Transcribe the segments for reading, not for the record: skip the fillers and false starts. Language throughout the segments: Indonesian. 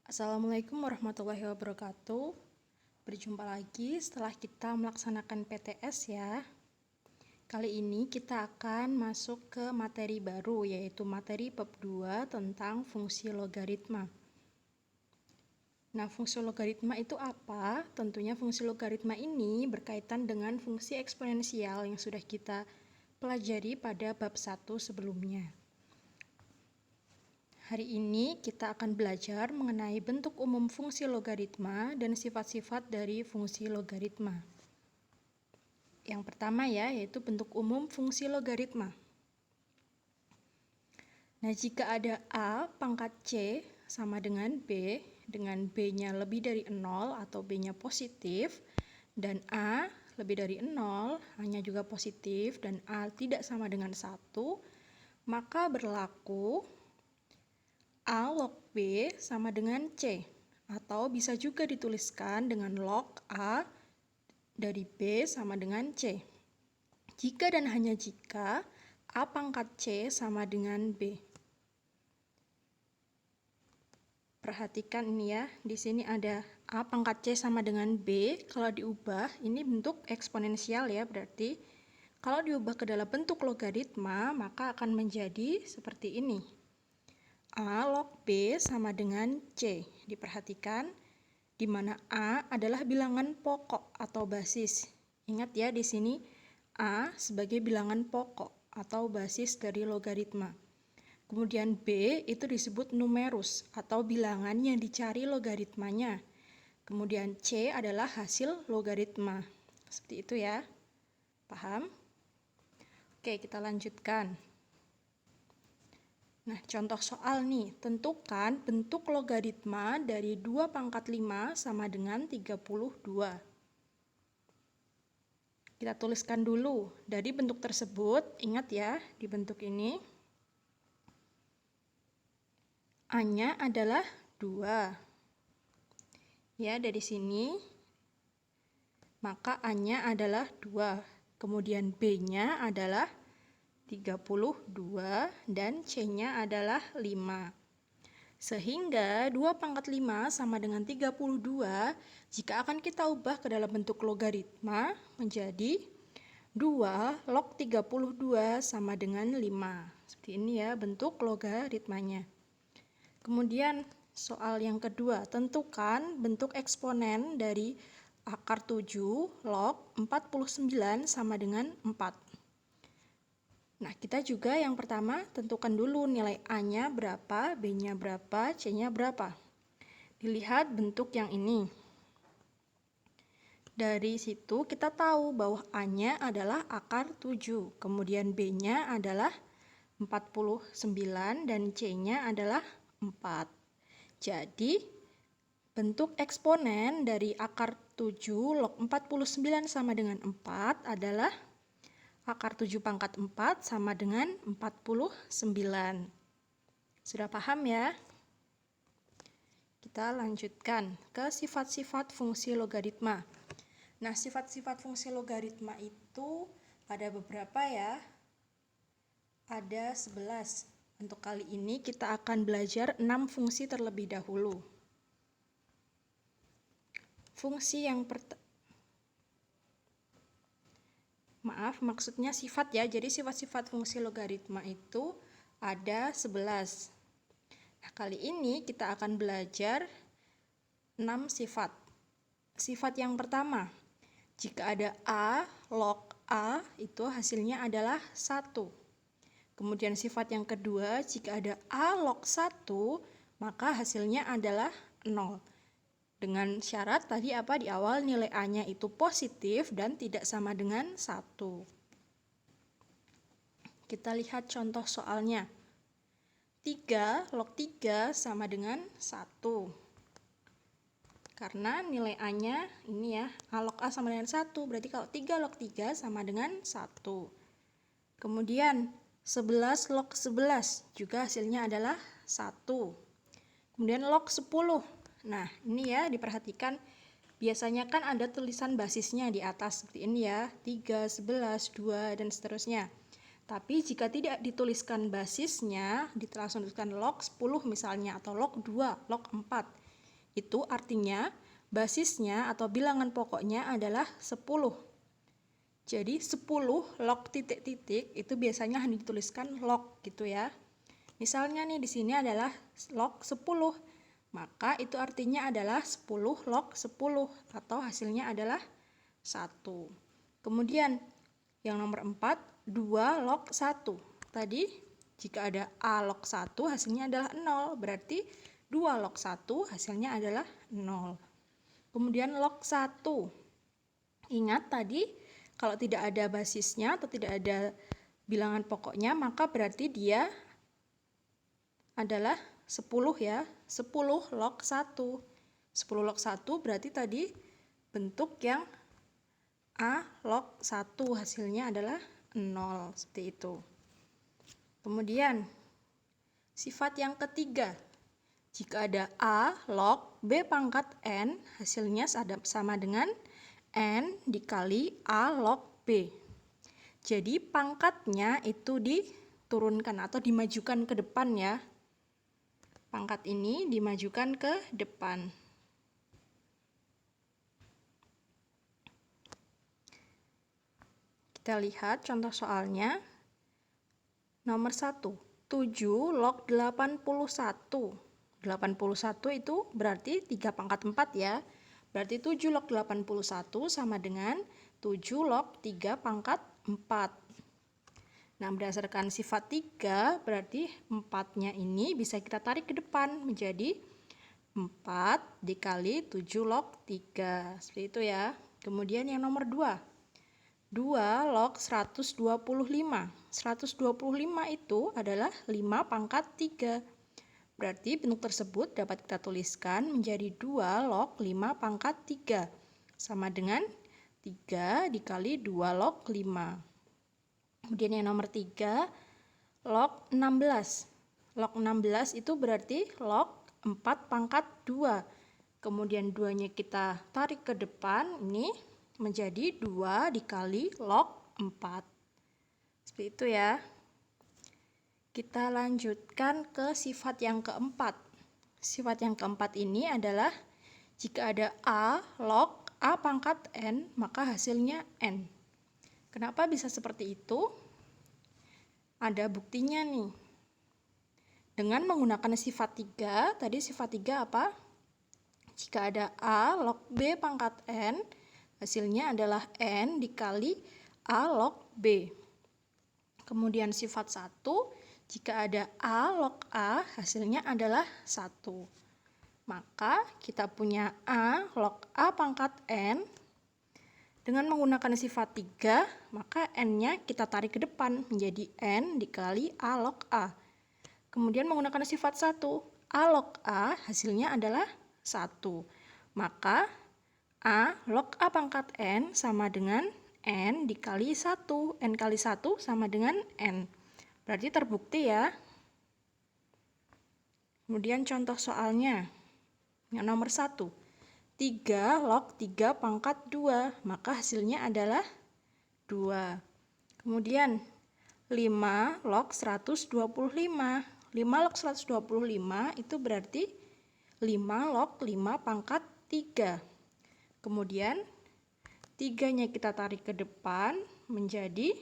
Assalamualaikum warahmatullahi wabarakatuh. Berjumpa lagi setelah kita melaksanakan PTS ya. Kali ini kita akan masuk ke materi baru, yaitu materi bab 2 tentang fungsi logaritma. Nah, fungsi logaritma itu apa? Tentunya fungsi logaritma ini berkaitan dengan fungsi eksponensial yang sudah kita pelajari pada bab 1 sebelumnya. Hari ini kita akan belajar mengenai bentuk umum fungsi logaritma dan sifat-sifat dari fungsi logaritma. Yang pertama yaitu bentuk umum fungsi logaritma. Nah, jika ada A pangkat C sama dengan B-nya lebih dari 0 atau B-nya positif, dan A lebih dari 0, hanya juga positif, dan A tidak sama dengan 1, maka berlaku A log B sama dengan C, atau bisa juga dituliskan dengan log A dari B sama dengan C. Jika dan hanya jika A pangkat C sama dengan B. Perhatikan ini ya, di sini ada A pangkat C sama dengan B. Kalau diubah, ini bentuk eksponensial ya, berarti kalau diubah ke dalam bentuk logaritma, maka akan menjadi seperti ini. A log B sama dengan C. Diperhatikan, di mana A adalah bilangan pokok atau basis. Ingat ya, di sini A sebagai bilangan pokok atau basis dari logaritma. Kemudian B itu disebut numerus atau bilangan yang dicari logaritmanya. Kemudian C adalah hasil logaritma. Seperti itu ya. Paham? Oke, kita lanjutkan. Nah, contoh soal nih, tentukan bentuk logaritma dari 2 pangkat 5 sama dengan 32. Kita tuliskan dulu, dari bentuk tersebut, ingat ya, di bentuk ini, A-nya adalah 2. Ya, dari sini, maka A-nya adalah 2. Kemudian B-nya adalah 32 dan C-nya adalah 5. Sehingga 2 pangkat 5 sama dengan 32 jika akan kita ubah ke dalam bentuk logaritma menjadi 2 log 32 sama dengan 5. Seperti ini ya bentuk logaritmanya. Kemudian soal yang kedua, tentukan bentuk eksponen dari akar 7 log 49 sama dengan 4. Nah, kita juga yang pertama tentukan dulu nilai A-nya berapa, B-nya berapa, C-nya berapa. Dilihat bentuk yang ini. Dari situ kita tahu bahwa A-nya adalah akar 7, kemudian B-nya adalah 49 dan C-nya adalah 4. Jadi, bentuk eksponen dari akar 7 log 49 sama dengan 4 adalah akar 7 pangkat 4 sama dengan 49. Sudah paham ya? Kita lanjutkan ke sifat-sifat fungsi logaritma. Nah, sifat-sifat fungsi logaritma itu ada beberapa ya. Ada 11. Untuk kali ini kita akan belajar 6 fungsi terlebih dahulu. Fungsi yang maksudnya sifat ya. Jadi sifat-sifat fungsi logaritma itu ada 11. Nah, kali ini kita akan belajar 6 sifat. Sifat yang pertama, jika ada A log A, itu hasilnya adalah 1. Kemudian sifat yang kedua, jika ada A log 1, maka hasilnya adalah 0. Dengan syarat tadi apa di awal nilai A-nya itu positif dan tidak sama dengan 1. Kita lihat contoh soalnya. 3 log 3 sama dengan 1. Karena nilai A-nya ini ya, A log A sama dengan 1. Berarti kalau 3 log 3 sama dengan 1. Kemudian 11 log 11 juga hasilnya adalah 1. Kemudian log 10. Nah, ini ya diperhatikan, biasanya kan ada tulisan basisnya di atas seperti ini ya, 3, 11, 2, dan seterusnya. Tapi jika tidak dituliskan basisnya, langsung dituliskan log 10 misalnya, atau log 2, log 4. itu artinya basisnya atau bilangan pokoknya adalah 10. Jadi 10 log titik-titik itu biasanya hanya dituliskan log gitu ya. Misalnya nih di sini adalah log 10. Maka itu artinya adalah 10 log 10 atau hasilnya adalah 1. Kemudian yang nomor 4, 2 log 1. Tadi jika ada A log 1 hasilnya adalah 0, berarti 2 log 1 hasilnya adalah 0. Kemudian log 1. Ingat tadi kalau tidak ada basisnya atau tidak ada bilangan pokoknya maka berarti dia adalah 10 ya. 10 log 1. 10 log 1 berarti tadi bentuk yang A log 1 hasilnya adalah 0. Seperti itu. Kemudian sifat yang ketiga. Jika ada A log B pangkat N, hasilnya sama dengan N dikali A log B. Jadi pangkatnya itu diturunkan atau dimajukan ke depan ya. Pangkat ini dimajukan ke depan. Kita lihat contoh soalnya. Nomor 1, 7 log 81. 81 itu berarti 3 pangkat 4 ya. Berarti 7 log 81 sama dengan 7 log 3 pangkat 4. Nah, berdasarkan sifat 3, berarti 4-nya ini bisa kita tarik ke depan menjadi 4 dikali 7 log 3. Seperti itu ya. Kemudian yang nomor 2. 2 log 125. 125 itu adalah 5 pangkat 3. Berarti bentuk tersebut dapat kita tuliskan menjadi 2 log 5 pangkat 3. Sama dengan 3 dikali 2 log 5. Kemudian yang nomor 3, log 16. Log 16 itu berarti log 4 pangkat 2. Kemudian 2-nya kita tarik ke depan, ini menjadi 2 dikali log 4. Seperti itu ya. Kita lanjutkan ke sifat yang keempat. Sifat yang keempat ini adalah jika ada A log A pangkat N, maka hasilnya N. Kenapa bisa seperti itu? Ada buktinya nih. Dengan menggunakan sifat 3, tadi sifat 3 apa? Jika ada A log B pangkat N, hasilnya adalah N dikali A log B. Kemudian sifat 1, jika ada A log A, hasilnya adalah 1. Maka kita punya A log A pangkat N. Dengan menggunakan sifat 3, maka N-nya kita tarik ke depan menjadi N dikali A log A. Kemudian menggunakan sifat 1, A log A hasilnya adalah 1. Maka A log A pangkat N sama dengan N dikali 1. N kali 1 sama dengan N. Berarti terbukti ya. Kemudian contoh soalnya. Yang nomor 1. 3 log 3 pangkat 2. Maka hasilnya adalah 2. Kemudian 5 log 125. 5 log 125 itu berarti 5 log 5 pangkat 3. Kemudian 3-nya kita tarik ke depan menjadi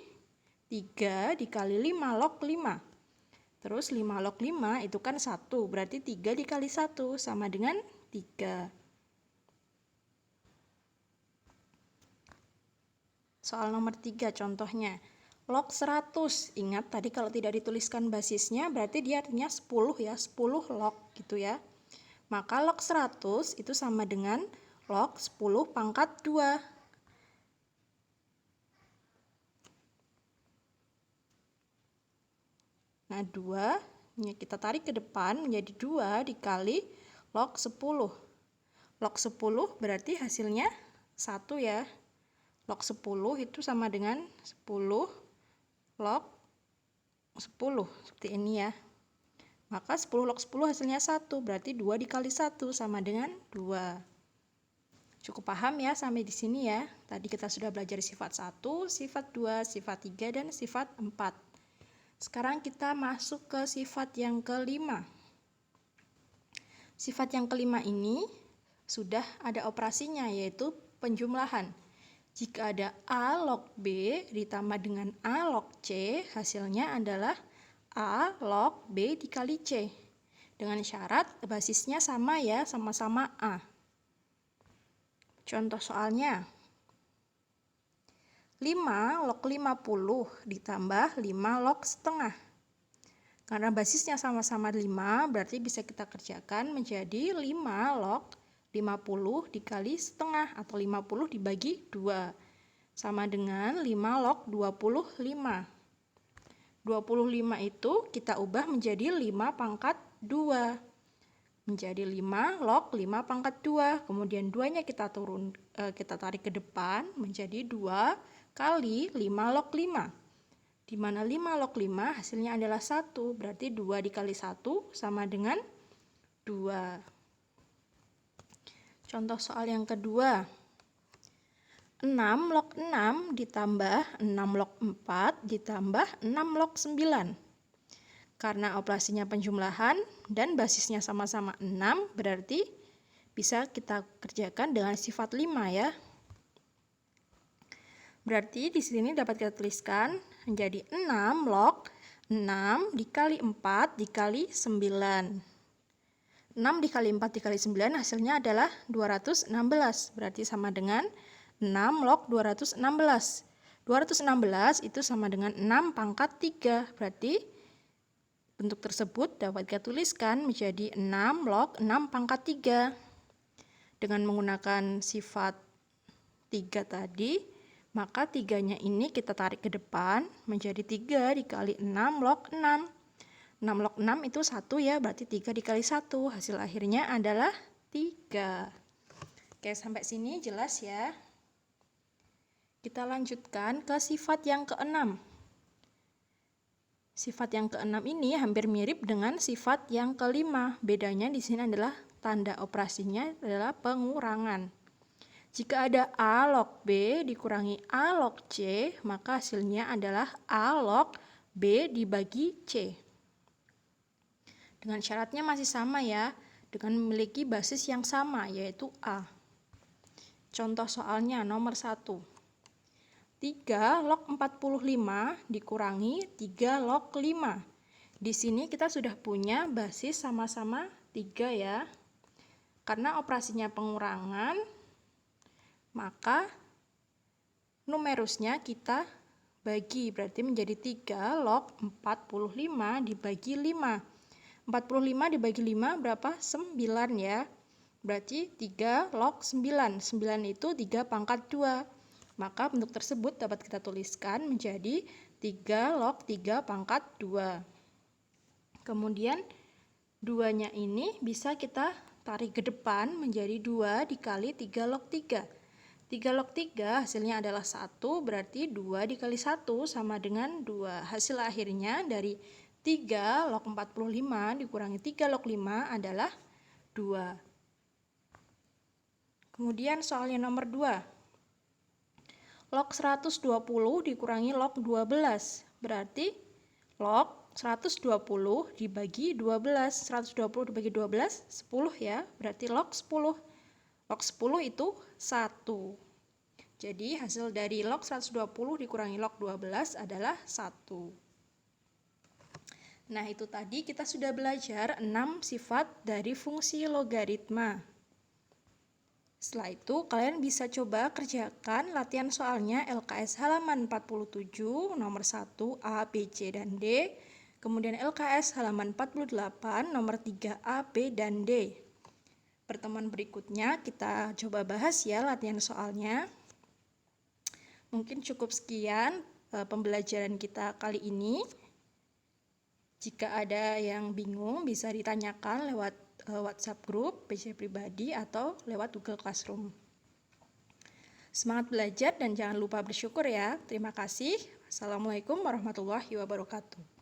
3 dikali 5 log 5. Terus 5 log 5 itu kan 1, berarti 3 dikali 1 sama dengan 3. Soal nomor 3 contohnya. Log 100, ingat tadi kalau tidak dituliskan basisnya berarti dia artinya 10 ya, 10 log gitu ya. Maka log 100 itu sama dengan log 10 pangkat 2. Nah, 2-nya kita tarik ke depan menjadi 2 dikali log 10. Log 10 berarti hasilnya 1 ya. Log 10 itu sama dengan 10 log 10. Seperti ini ya. Maka 10 log 10 hasilnya 1. Berarti 2 dikali 1 sama dengan 2. Cukup paham ya sampai di sini ya. Tadi kita sudah belajar sifat 1, sifat 2, sifat 3, dan sifat 4. Sekarang kita masuk ke sifat yang kelima. Sifat yang kelima ini sudah ada operasinya, yaitu penjumlahan. Jika ada A log B ditambah dengan A log C, hasilnya adalah A log B dikali C. Dengan syarat basisnya sama ya, sama-sama A. Contoh soalnya, 5 log 50 ditambah 5 log setengah. Karena basisnya sama-sama 5, berarti bisa kita kerjakan menjadi 5 log 50 dikali setengah atau 50 dibagi 2. Sama dengan 5 log 25. 25 itu kita ubah menjadi 5 pangkat 2. Menjadi 5 log 5 pangkat 2. Kemudian 2-nya kita tarik ke depan menjadi 2 kali 5 log 5. Di mana 5 log 5 hasilnya adalah 1, berarti 2 dikali 1 sama dengan 2. Contoh soal yang kedua, 6 log 6 ditambah 6 log 4 ditambah 6 log 9. Karena operasinya penjumlahan dan basisnya sama-sama 6, berarti bisa kita kerjakan dengan sifat 5 ya. Berarti di sini dapat kita tuliskan menjadi 6 log 6 dikali 4 dikali 9. 6 dikali 4 dikali 9 hasilnya adalah 216. Berarti sama dengan 6 log 216. 216 itu sama dengan 6 pangkat 3. Berarti bentuk tersebut dapat kita tuliskan menjadi 6 log 6 pangkat 3. Dengan menggunakan sifat 3 tadi, maka 3-nya ini kita tarik ke depan menjadi 3 dikali 6 log 6. 6 log 6 itu 1 ya, berarti 3 dikali 1. Hasil akhirnya adalah 3. Oke, sampai sini jelas ya. Kita lanjutkan ke sifat yang ke-6. Sifat yang ke-6 ini hampir mirip dengan sifat yang ke-5. Bedanya di sini adalah tanda operasinya adalah pengurangan. Jika ada A log B dikurangi A log C, maka hasilnya adalah A log B dibagi C. Dengan syaratnya masih sama ya, dengan memiliki basis yang sama, yaitu A. Contoh soalnya nomor 1. 3 log 45 dikurangi 3 log 5. Di sini kita sudah punya basis sama-sama 3 ya. Karena operasinya pengurangan, maka numerusnya kita bagi, berarti menjadi 3 log 45 dibagi 5. 45 dibagi 5 berapa? 9 ya. Berarti 3 log 9. 9 itu 3 pangkat 2. Maka bentuk tersebut dapat kita tuliskan menjadi 3 log 3 pangkat 2. Kemudian 2-nya ini bisa kita tarik ke depan menjadi 2 dikali 3 log 3. 3 log 3 hasilnya adalah 1, berarti 2 dikali 1 sama dengan 2. Hasil akhirnya dari 3 log 45 dikurangi 3 log 5 adalah 2. Kemudian soal yang nomor 2. Log 120 dikurangi log 12. Berarti log 120 dibagi 12. 120 dibagi 12, 10 ya. Berarti log 10. Log 10 itu 1. Jadi hasil dari log 120 dikurangi log 12 adalah 1. Nah, itu tadi kita sudah belajar 6 sifat dari fungsi logaritma. Setelah itu, kalian bisa coba kerjakan latihan soalnya LKS halaman 47, nomor 1, A, B, C, dan D. Kemudian LKS halaman 48, nomor 3, A, B, dan D. Pertemuan berikutnya kita coba bahas ya latihan soalnya. Mungkin cukup sekian pembelajaran kita kali ini. Jika ada yang bingung bisa ditanyakan lewat WhatsApp grup, PC pribadi, atau lewat Google Classroom. Semangat belajar dan jangan lupa bersyukur ya. Terima kasih. Assalamualaikum warahmatullahi wabarakatuh.